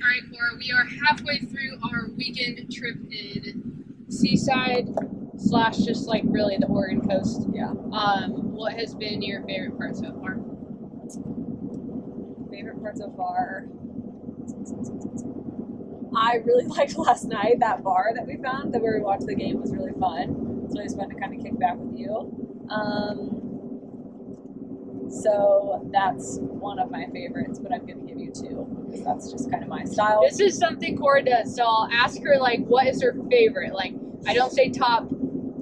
All right, Cora, we are halfway through our weekend trip in Seaside slash just like really the Oregon coast. Yeah. What has been your favorite part so far? Favorite part so far? I really liked last night. That bar that we found where we watched the game was really fun. So it was fun to kind of kick back with you. So that's one of my favorites, but I'm going to give you two because that's just kind of my style. This is something Cora does, so I'll ask her like, what is her favorite? Like, I don't say top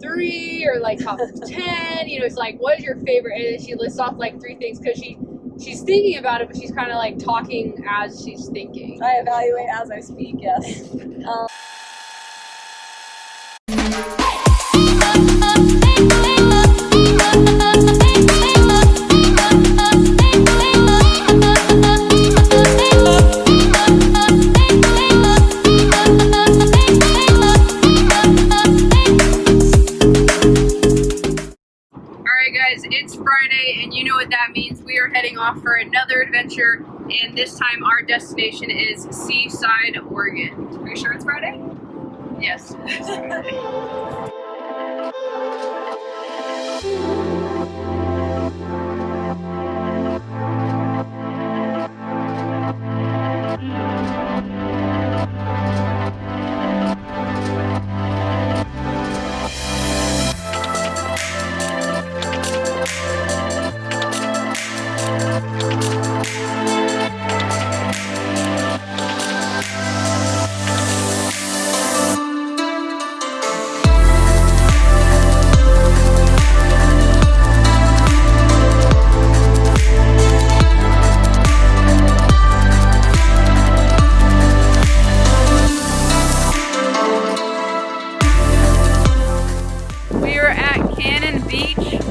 3 or like top 10. You know, it's like, what is your favorite? And then she lists off like 3 things because she's thinking about it, but she's kind of like talking as she's thinking. I evaluate as I speak. Yes. It's Friday, and you know what that means. We are heading off for another adventure, and this time our destination is Seaside, Oregon. Are you sure it's Friday? Yes. It's Friday.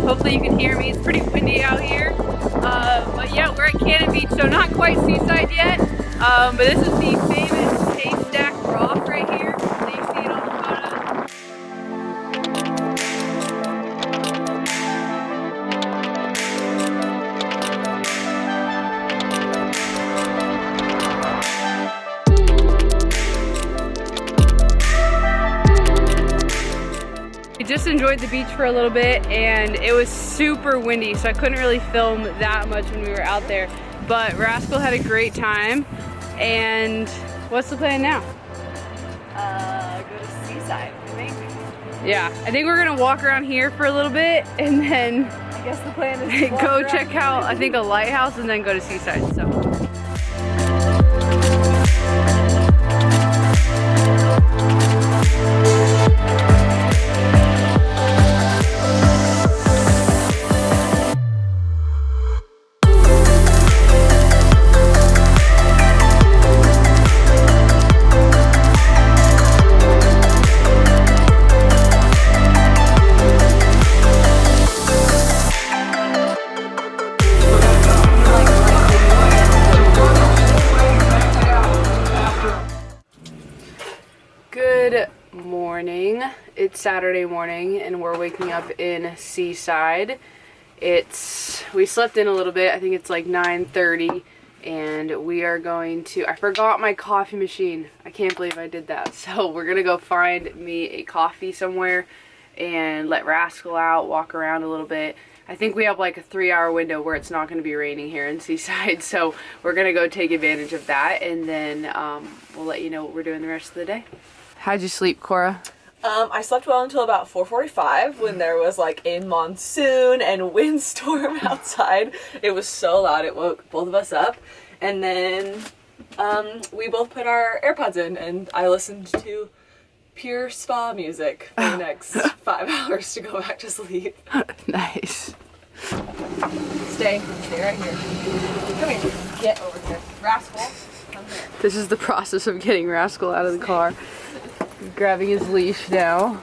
Hopefully you can hear me. It's pretty windy out here. But yeah, we're at Cannon Beach, so not quite Seaside yet. But this is the famous haystack rock right here. So you see it on the photo. We just enjoyed the beach for a little bit, and it was super windy, so I couldn't really film that much when we were out there. But Rascal had a great time, and what's the plan now? Go to Seaside, I think. Yeah, I think we're gonna walk around here for a little bit, and then I guess the plan is to go check out, I think, a lighthouse, and then go to Seaside. So. Good morning. It's Saturday morning and we're waking up in Seaside. We slept in a little bit. I think it's like 9:30, and we are going to, I forgot my coffee machine. I can't believe I did that. So we're gonna go find me a coffee somewhere and let Rascal out, walk around a little bit. I think we have like a 3-hour window where it's not going to be raining here in Seaside, so we're going to go take advantage of that, and then we'll let you know what we're doing the rest of the day. How'd you sleep, Cora? I slept well until about 4:45 when there was like a monsoon and windstorm outside. It was so loud it woke both of us up, and then we both put our AirPods in and I listened to pure spa music for the next 5 hours to go back to sleep. Nice. Stay right here. Come here. Get over here. Rascal, come here. This is the process of getting Rascal out of the car. Grabbing his leash now.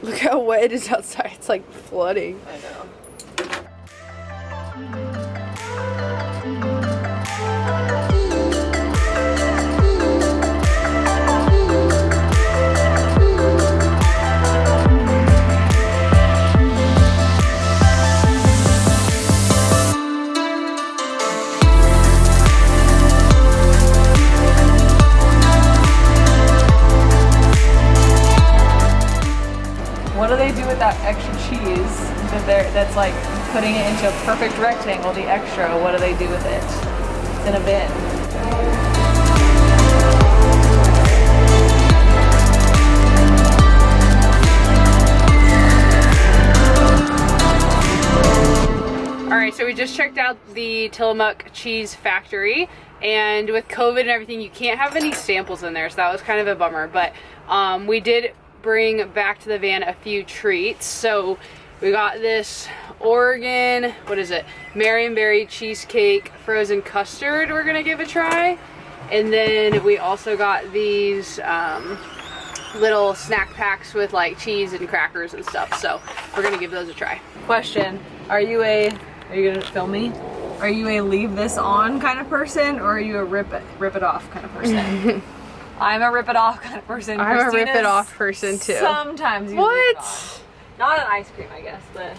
Look how wet it is outside. It's like flooding. I know. if that's like putting it into a perfect rectangle, the extra, what do they do with it? It's in a bin. Alright, so we just checked out the Tillamook Cheese Factory, and with COVID and everything, you can't have any samples in there, so that was kind of a bummer, but we did bring back to the van a few treats. So we got this Oregon, what is it, Marionberry cheesecake frozen custard we're gonna give a try, and then we also got these little snack packs with like cheese and crackers and stuff, so we're gonna give those a try. Question, are you gonna film me? Are you a leave this on kind of person, or are you a rip it off kind of person? I'm a rip it off kind of person. I'm a rip it off person too. Sometimes you what? Rip it off. Not an ice cream, I guess, but.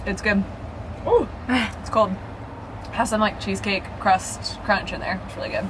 It's good. Ooh, it's cold. Has some like cheesecake crust crunch in there. It's really good.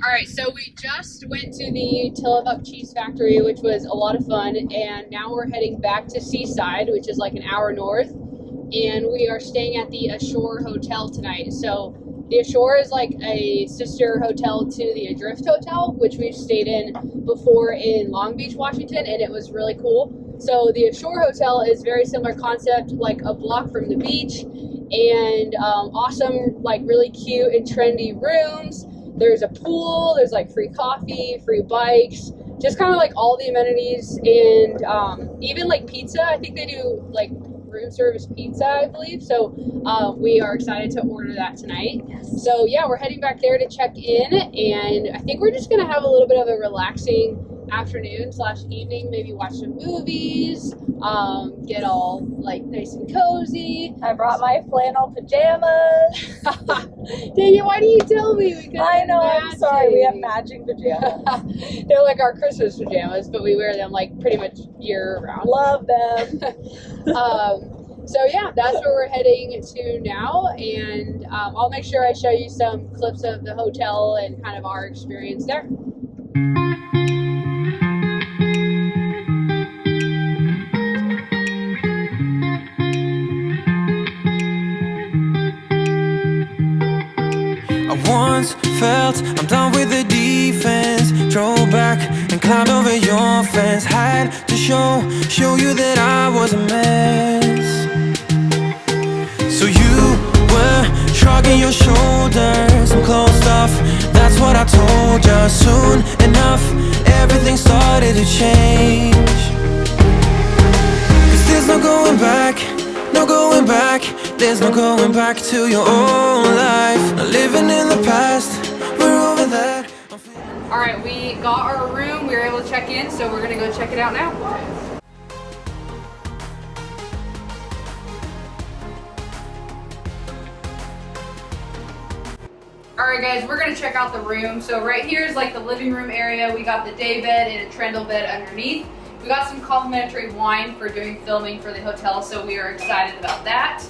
Alright, so we just went to the Tillamook Cheese Factory, which was a lot of fun, and now we're heading back to Seaside, which is like an hour north, and we are staying at the Ashore Hotel tonight. So the Ashore is like a sister hotel to the Adrift Hotel, which we've stayed in before in Long Beach, Washington, and it was really cool. So the Ashore Hotel is very similar concept, like a block from the beach, and awesome, like really cute and trendy rooms. There's a pool, there's like free coffee, free bikes, just kind of like all the amenities, and even like pizza. I think they do like room service pizza, I believe. So we are excited to order that tonight. So yeah, we're heading back there to check in, and I think we're just gonna have a little bit of a relaxing afternoon / evening, maybe watch some movies, get all like nice and cozy. I brought my flannel pajamas. Dang it, why do you tell me? I know, I'm sorry, we have matching pajamas. They're like our Christmas pajamas, but we wear them like pretty much year round. Love them. So yeah, that's where we're heading to now, and I'll make sure I show you some clips of the hotel and kind of our experience there. Once felt I'm done with the defense. Drove back and climbed over your fence. Had to show you that I was a mess. So you were shrugging your shoulders and closed off. That's what I told you. Soon enough, everything started to change. 'Cause there's no going back, no going back. There's no going back to your old life. Not living in the past, we're over that. Alright, we got our room, we were able to check in, so we're gonna go check it out now. Alright guys, we're gonna check out the room. So right here is like the living room area. We got the day bed and a trundle bed underneath. We got some complimentary wine for doing filming for the hotel, so we are excited about that.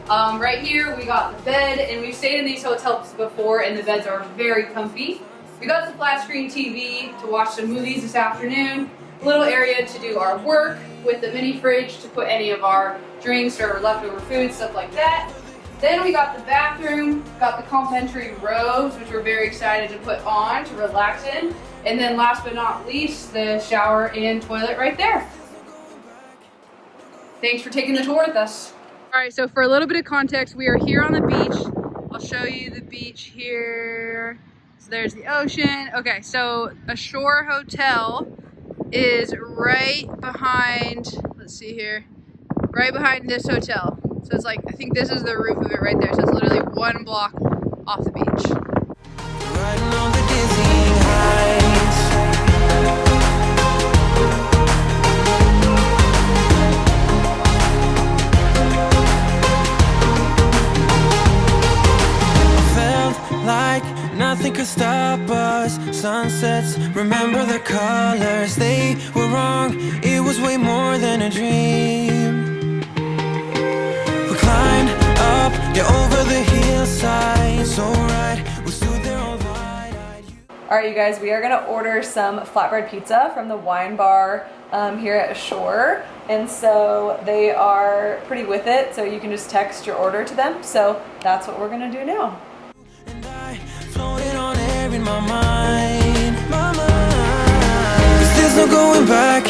Right here we got the bed, and we've stayed in these hotels before and the beds are very comfy. We got the flat screen TV to watch some movies this afternoon, a little area to do our work with the mini fridge to put any of our drinks or leftover food, stuff like that. Then we got the bathroom, got the complimentary robes, which we're very excited to put on to relax in. And then last but not least, the shower and toilet right there. Thanks for taking the tour with us. All right, so for a little bit of context, we are here on the beach. I'll show you the beach here. So there's the ocean. Okay, so Ashore Hotel is right behind, let's see here, right behind this hotel. So it's like, I think this is the roof of it right there. So it's literally one block off the beach. Riding on the dizzying heights. Felt like nothing could stop us. Sunsets, remember the colors. They were wrong, it was way more than a dream. up, yeah, over the hillside. So right, we stood there all wide-eyed. Alright, you guys, we are gonna order some flatbread pizza from the wine bar here at Ashore. And so they are pretty with it, so you can just text your order to them. So that's what we're gonna do now. And I floated on air in my mind, my mind. 'Cause there's no going back,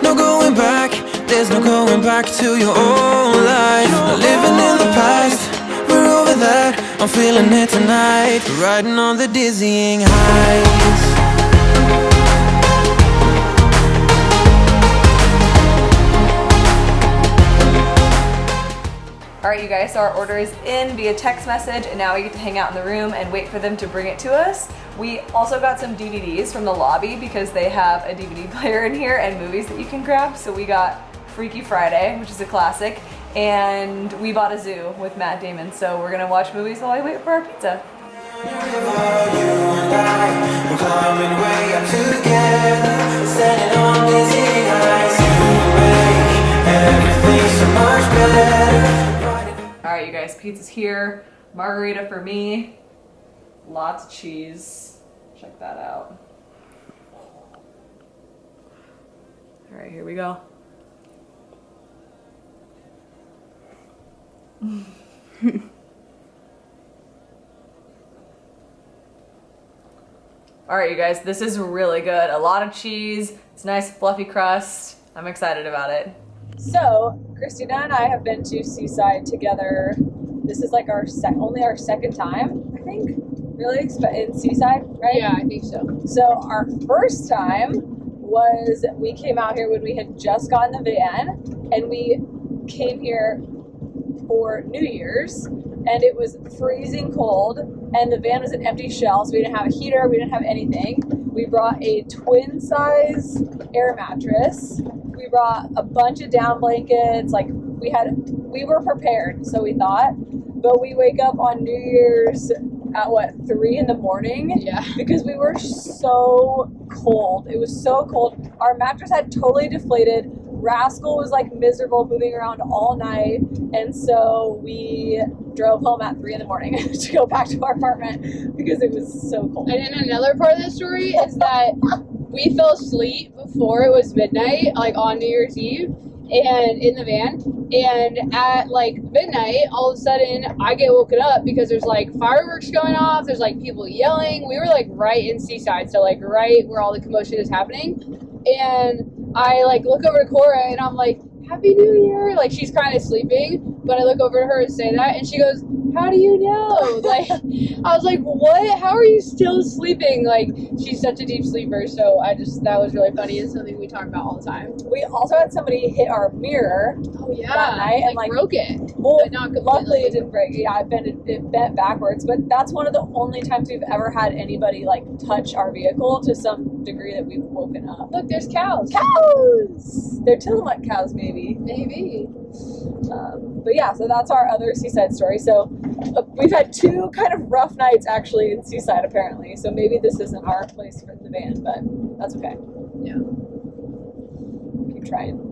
no going back. There's no going back to your old life. No living in the past, we're over that. I'm feeling it tonight, riding on the dizzying heights. Alright, you guys, so our order is in via text message, and now we get to hang out in the room and wait for them to bring it to us. We also got some DVDs from the lobby because they have a DVD player in here and movies that you can grab. So we got Freaky Friday, which is a classic, and we bought a zoo with Matt Damon. So we're gonna watch movies while I wait for our pizza. You and I, we're climbing way up together, standing on dizzying heights. You make everything so much better. Alright, you guys, pizza's here. Margarita for me. Lots of cheese. Check that out. Alright, here we go. Alright, you guys, this is really good. A lot of cheese. It's nice fluffy crust. I'm excited about it. So, Kristina and I have been to Seaside together. This is like only our second time, I think, really, in Seaside, right? Yeah, I think so. So our first time was we came out here when we had just gotten the van, and we came here for New Year's, and it was freezing cold, and the van was an empty shell, so we didn't have a heater, we didn't have anything. We brought a twin size air mattress. We brought a bunch of down blankets. Like we were prepared, so we thought. But we wake up on New Year's at 3 in the morning? Yeah. Because we were so cold. It was so cold. Our mattress had totally deflated. Rascal was like miserable, moving around all night, and so we drove home at 3 in the morning to go back to our apartment because it was so cold. And then another part of the story is that we fell asleep before it was midnight, like on New Year's Eve, and in the van. And at like midnight, all of a sudden, I get woken up because there's like fireworks going off. There's like people yelling. We were like right in Seaside, so like right where all the commotion is happening. And I like look over to Cora and I'm like, Happy New Year. Like she's kind of sleeping, but I look over to her and say that, and she goes, how do you know? Like, I was like, what? How are you still sleeping? Like, she's such a deep sleeper. So that was really funny. It's something we talk about all the time. We also had somebody hit our mirror. Oh yeah, that night, and like broke it. Well, but not completely. Luckily it didn't break. Yeah, it bent backwards. But that's one of the only times we've ever had anybody like touch our vehicle to some degree that we've woken up. Look, there's cows. Cows! They're Tillamook cows, maybe. Maybe. But yeah, so that's our other Seaside story. So we've had 2 kind of rough nights actually in Seaside apparently. So maybe this isn't our place for the van, but that's okay. Yeah. Keep trying.